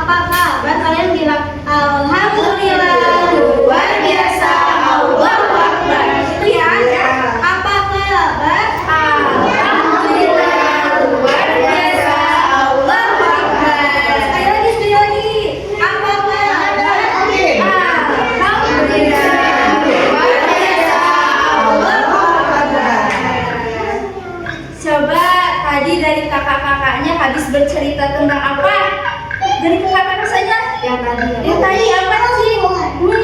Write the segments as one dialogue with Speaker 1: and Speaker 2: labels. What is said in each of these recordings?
Speaker 1: Apa kabar? Kalian bilang alhamdulillah, luar biasa, Allahu Akbar. Itu ya. Apa kabar? Alhamdulillah, luar biasa, Allahu Akbar. Sekali lagi. Apa kabar? Alhamdulillah, luar biasa, Allahu Akbar. Coba tadi dari kakak-kakaknya habis bercerita tentang apa? Dari kakak-kakak saja? Yang tadi apa sih? Betul.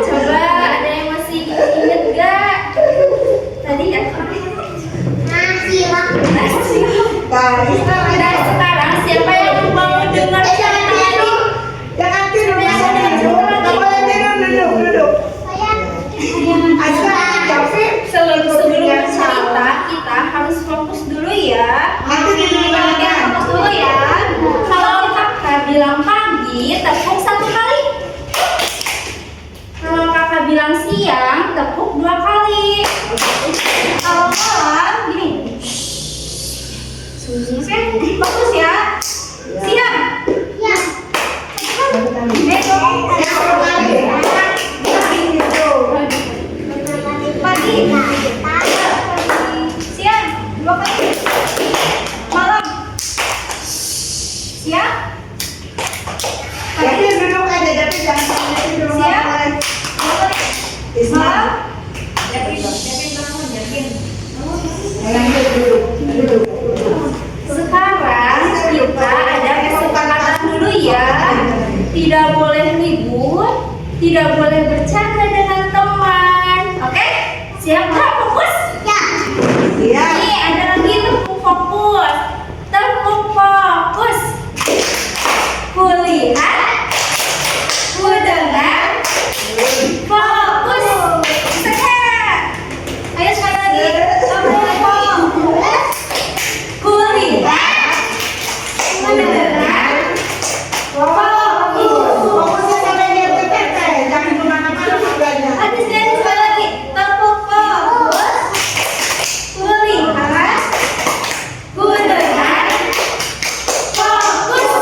Speaker 1: Coba ada yang masih ingat gak? Tadi apa? Nasi. Dan sekarang siapa yang mau dengar cerita tadi?
Speaker 2: Duduk.
Speaker 1: Sebelum cerita kita harus fokus dulu ya. Fokus dulu ya. Kalau kakak bilang pagi, tepuk 1 kali. Kalau kakak bilang siang, tepuk 2 kali. Kalau malam, gini. Fokus ya. Siang. Pagi. Siang. 2 kali. Malam. Siang. Pagi.
Speaker 2: Duduk aja, tapi jangan duduk.
Speaker 1: Siang. 2 kali. Malam. Sekarang kita ada kesepakatan dulu ya. Tidak boleh ribut, tidak boleh bercanda dengan teman. Oke? Siap nggak? Fokus?
Speaker 2: Iya.
Speaker 1: Nih ada lagi tepuk fokus. Tepuk fokus. Kulihat, kudengar, fokus. Sehat. Ayo sekali lagi. Tepuk fokus. Kulihat, kudengar, fokus.
Speaker 2: Fokusnya sampai dia teteh, jangan kemana-mana makanya.
Speaker 1: Habis dari sekali lagi. Tepuk fokus. Kulihat, kudengar, fokus.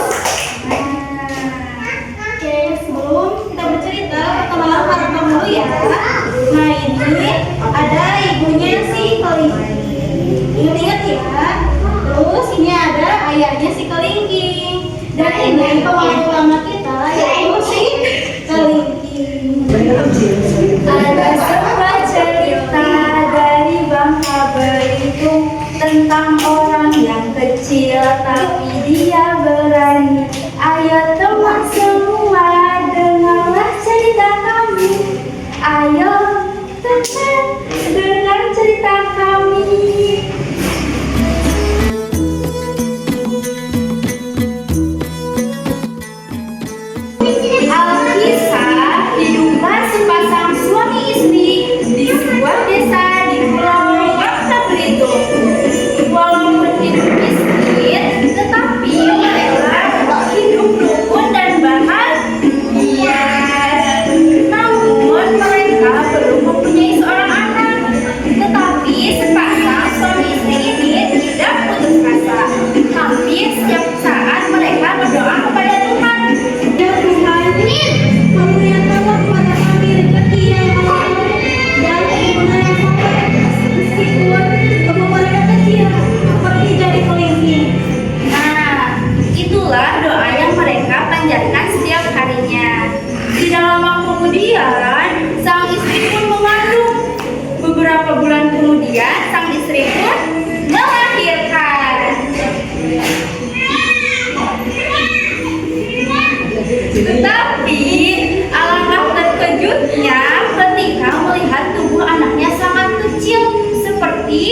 Speaker 1: Oke, sebelum kita bercerita, perkenalan karakter dulu ya. Nah ini ada ibunya si Kelingking. Ingat-ingat ya. Terus ini ada ayahnya si Kelingking. Dan ini pemain utama kita yaitu si Kelingking. Ada sebuah cerita dari Bangka Belitung tentang orang yang kecil tapi dia berani. Ayo teman semua dengarlah cerita kami. Ayo teman dengar cerita kami. Alkisah hiduplah sepasang suami istri di sebuah desa di Pulau Bangka Belitung. Walaupun hidup miskin, tetapi mereka hidup rukun dan bahagia. Namun mereka belum mempunyai seorang anak. Tetapi sepasang suami istri ini tidak putus asa. Tapi setiap saat mereka berdoa kepada Tuhan. Ya Tuhan, memberikanlah kepada kami rezeki yang halal dan keturunan yang soleh, meskipun mereka kecil seperti jari kelingking. Nah, itulah doa yang mereka panjatkan setiap harinya. Tidak lama kemudian, sang istri pun mengandung. Beberapa bulan kemudian, sang istri pun melahirkan. Tetapi alangkah terkejutnya ketika melihat tubuh anaknya sangat kecil seperti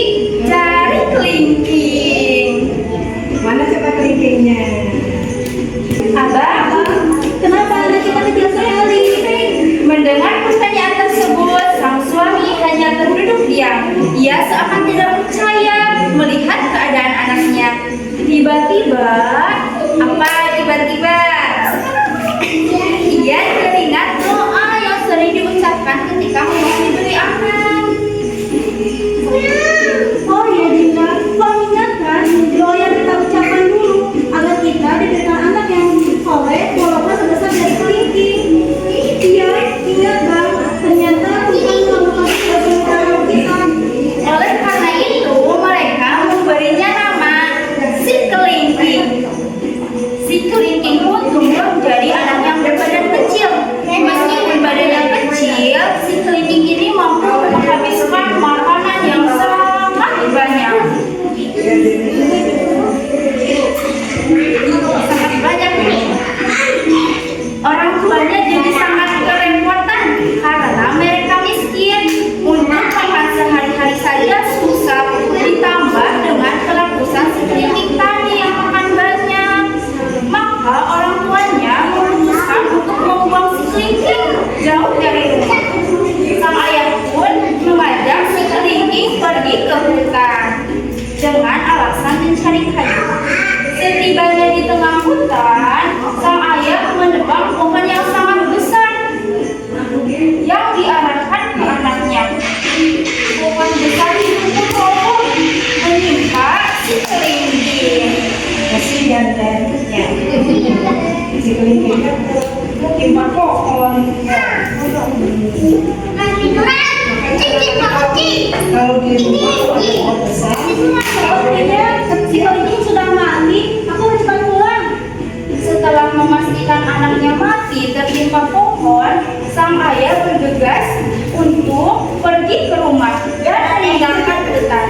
Speaker 1: jari kelingking.
Speaker 2: Mana coba kelingkingnya?
Speaker 1: Abang, kenapa anak kita kecil sekali? Mendengar pertanyaan tersebut, sang suami hanya terduduk diam. Ia seakan tidak percaya melihat keadaan anaknya. Tiba-tiba, apa tiba-tiba? Ia teringat doa yang sering diucapkan ketika mau diberi anak. Oh ya Dinda, kau ingat kan alasan mencari kayu. Setibanya di tengah hutan, sang ayah menebang pohon yang sangat besar yang diarahkan ke anaknya. Pohon besar itu roboh menimpa si kelinci.
Speaker 2: Kasihan teh. Si kelingkingnya menimpa pohon. Kalau di rumah ada pohon besar,
Speaker 1: Sepertinya si kelinci sudah mati. Aku harus pulang. Setelah memastikan anaknya mati tertimpa pohon, sang ayah bergegas untuk pergi ke rumah dan meninggalkan hutan.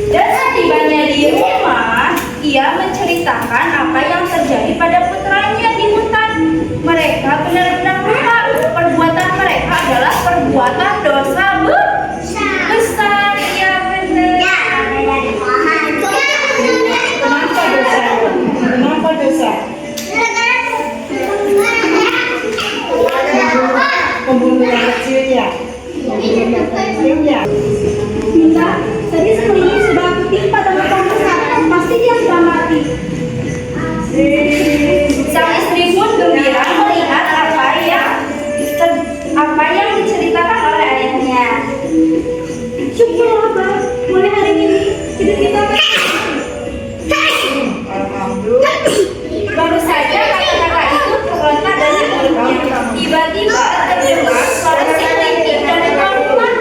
Speaker 1: Dan setibanya di rumah, ia menceritakan apa yang terjadi pada putranya di hutan. Mereka benar-benar lupa perbuatan mereka adalah perbuatan dosa besar. Ya benar.
Speaker 2: kenapa dosa? Kenapa dosa? Pembunuhan kecilnya.
Speaker 1: Minta, tadi sekeliling sudah ketimpa dengan pohon besar. Pasti dia sudah mati. Sang istri pun gembira melihat apa yang diceritakan oleh ayahnya. Syukurlah, Bang. Mulai hari ini hidup kita akan.
Speaker 2: Alhamdulillah.
Speaker 1: Baru saja kata-kata itu terlontar dari mulutnya. Tiba-tiba terdengar suara si kelinci dari luar rumah.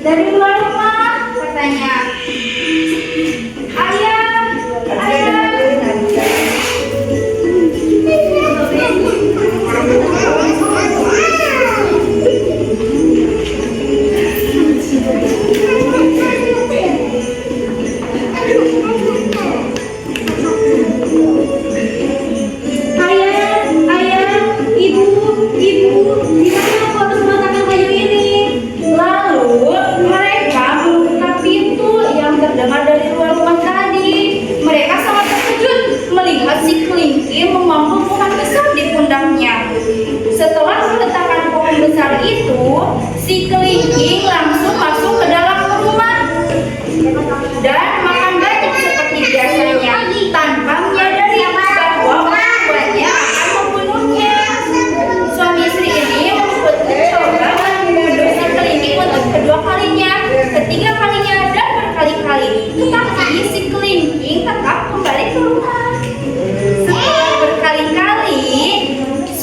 Speaker 1: Dari luar rumah, katanya. Ayah, ayah. Setelah meletakkan pohon besar itu, si kelingking langsung masuk ke dalam rumah dan makan banyak seperti biasanya tanpa menyadari bahwa orang tuanya akan membunuhnya. Suami istri ini mencoba membunuh si kelingking untuk kedua kalinya, ketiga kalinya, dan berkali-kali. Tetapi si kelingking tetap kembali ke rumah. Setelah berkali-kali,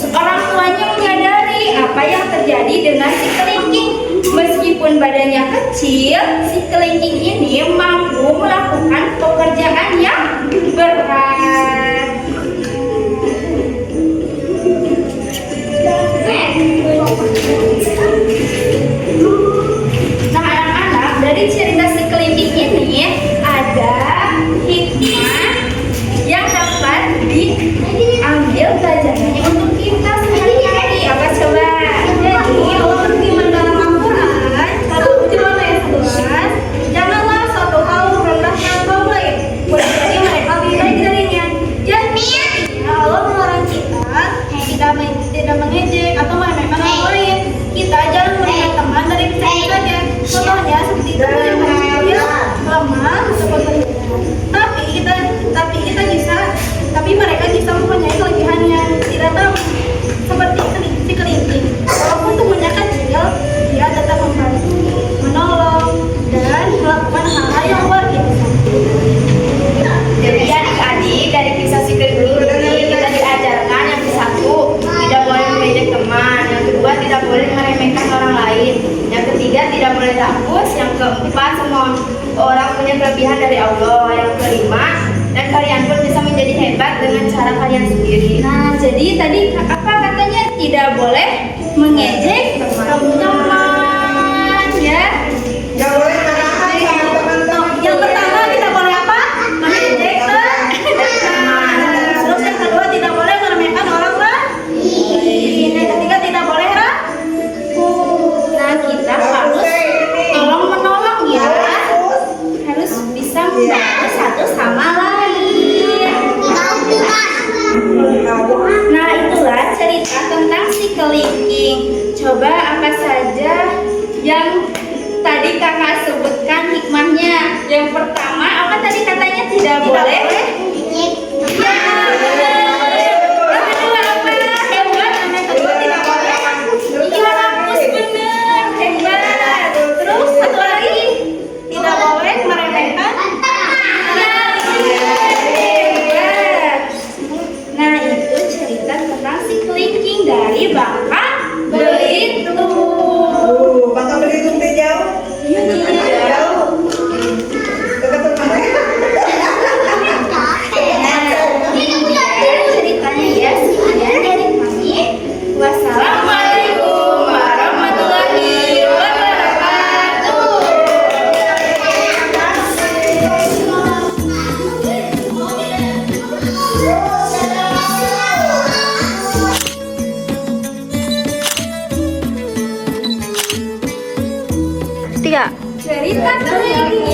Speaker 1: orang tuanya menyadari apa yang terjadi dengan si kelingking. Meskipun badannya kecil, si kelingking ini mampu melakukan pekerjaan yang berat. Nah, anak-anak, dari cerita si kelingking ini ada hikmah yang dapat diambil pelajarannya untuk kita sehari-hari. Apa coba? Jadi Allah berfirman dalam Al-Quran, surat Al-Hujurat ayat 11, janganlah suatu kaum merendahkan kaum lain, boleh jadi mereka lebih baik darinya. Jadi Allah melarang kita tidak mengejek atau meremehkan orang lain. Kita jangan melihat teman dari kecil saja. Contohnya seperti teman yang kecil, lemah, seperti tapi mereka bisa mempunyai kelebihan yang tidak tahu, seperti si kelingking. Walaupun tubuhnya kecil, dia tetap membantu, menolong, dan melakukan hal-hal yang luar biasa.
Speaker 3: Jadi adik-adik, dari kisah si kelingking ini kita diajarkan yang satu, tidak boleh mengejek teman, yang kedua tidak boleh meremehkan orang lain, yang ketiga tidak boleh rakus, yang keempat semua orang punya kelebihan dari Allah, yang kelima dan kalian pun bisa menjadi hebat dengan cara kalian sendiri.
Speaker 1: Nah, jadi tadi apa katanya? Tidak boleh mengejek teman, ya.
Speaker 2: Nggak boleh meremehkan teman-teman.
Speaker 1: Yang pertama tidak boleh apa? Mengejek teman. Terus yang kedua tidak boleh meremehkan orang lain. Yang ketiga tidak boleh rakus. Nah, kita harus tolong menolong ya. Harus bisa membantu satu sama lain. Nah, itulah cerita tentang si kelingking. Coba apa saja yang tadi kakak sebutkan hikmahnya. Yang pertama, apa tadi katanya tidak boleh? Ya, benar. Yang kedua apa? Hebat. Yang kedua tidak boleh. Iya, rakus benar. Hebat. Terus satu lagi, tidak boleh meremehkan. Ya, hebat. Nah, itu cerita tentang si kelingking dari Bangka Belitung.
Speaker 2: Bangka Belitung teh jauh. Jauh. Dekat rumah.
Speaker 1: Nah, ini dia ceritanya ya. Sekian dari kami. Wassalamualaikum warahmatullahi wabarakatuh.
Speaker 3: Tiga.
Speaker 1: Cerita kelingking.